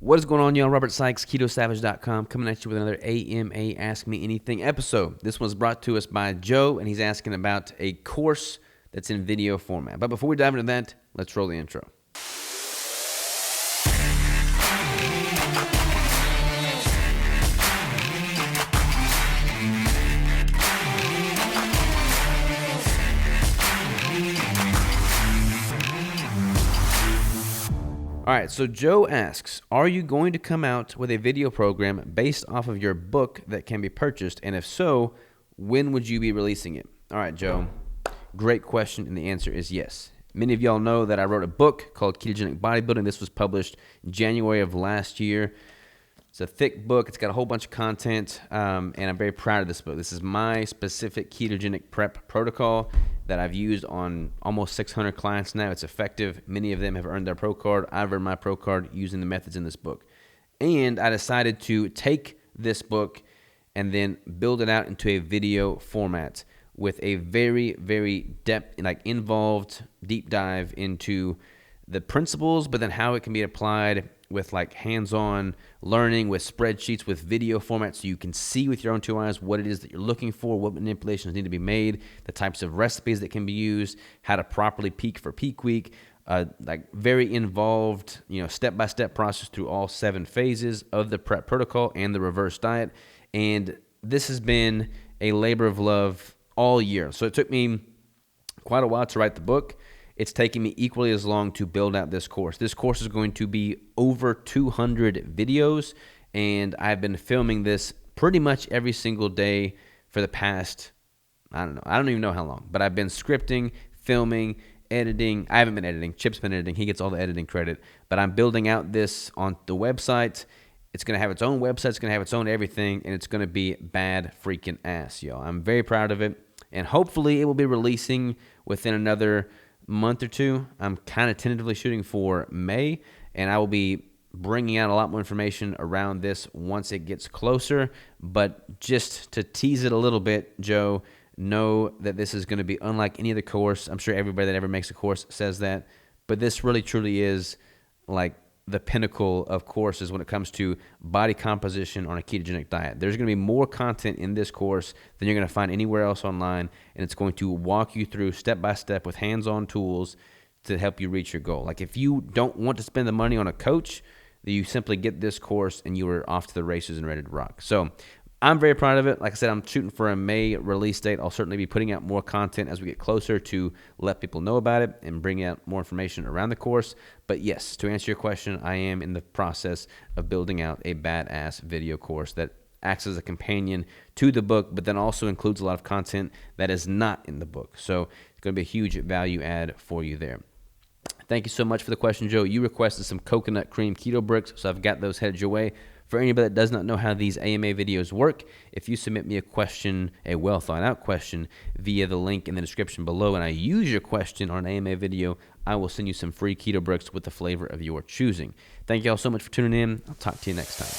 What is going on, y'all? Robert Sykes, KetoSavage.com, coming at you with another AMA Ask Me Anything episode. This one's brought to us by Joe, and he's asking about a course that's in video format. But before we dive into that, let's roll the intro. All right, so Joe asks, are you going to come out with a video program based off of your book that can be purchased? And if so, when would you be releasing it? All right, Joe, great question, and the answer is yes. Many of y'all know that I wrote a book called Ketogenic Bodybuilding. This was published in January of last year. It's a thick book. It's got a whole bunch of content, and I'm very proud of this book. This is my specific ketogenic prep protocol that I've used on almost 600 clients now. It's effective. Many of them have earned their pro card. I've earned my pro card using the methods in this book. And I decided to take this book and then build it out into a video format with a very, very involved deep dive into the principles, but then how it can be applied with like hands-on learning, with spreadsheets, with video format, so you can see with your own two eyes what it is that you're looking for, what manipulations need to be made, the types of recipes that can be used, how to properly peak for peak week, very involved, step-by-step process through all 7 phases of the prep protocol and the reverse diet. And this has been a labor of love all year. So it took me quite a while to write the book. It's taking me equally as long to build out this course. This course is going to be over 200 videos, and I've been filming this pretty much every single day for the past, I don't even know how long, but I've been scripting, filming, editing. I haven't been editing. Chip's been editing. He gets all the editing credit, but I'm building out this on the website. It's going to have its own website. It's going to have its own everything, and it's going to be bad freaking ass, y'all. I'm very proud of it, and hopefully it will be releasing within another month or two. I'm kind of tentatively shooting for May, and I will be bringing out a lot more information around this once it gets closer. But just to tease it a little bit, Joe, know that this is going to be unlike any other course. I'm sure everybody that ever makes a course says that, but this really truly is like the pinnacle of courses when it comes to body composition on a ketogenic diet. There's going to be more content in this course than you're going to find anywhere else online, and it's going to walk you through step by step with hands-on tools to help you reach your goal. Like if you don't want to spend the money on a coach, you simply get this course and you are off to the races and ready to rock. So I'm very proud of it. Like I said, I'm shooting for a May release date. I'll certainly be putting out more content as we get closer to let people know about it and bring out more information around the course. But yes, to answer your question, I am in the process of building out a badass video course that acts as a companion to the book, but then also includes a lot of content that is not in the book. So it's going to be a huge value add for you there. Thank you so much for the question, Joe. You requested some coconut cream keto bricks, so I've got those headed your way. For anybody that does not know how these AMA videos work, if you submit me a question, a well-thought-out question, via the link in the description below, and I use your question on an AMA video, I will send you some free keto bricks with the flavor of your choosing. Thank you all so much for tuning in. I'll talk to you next time.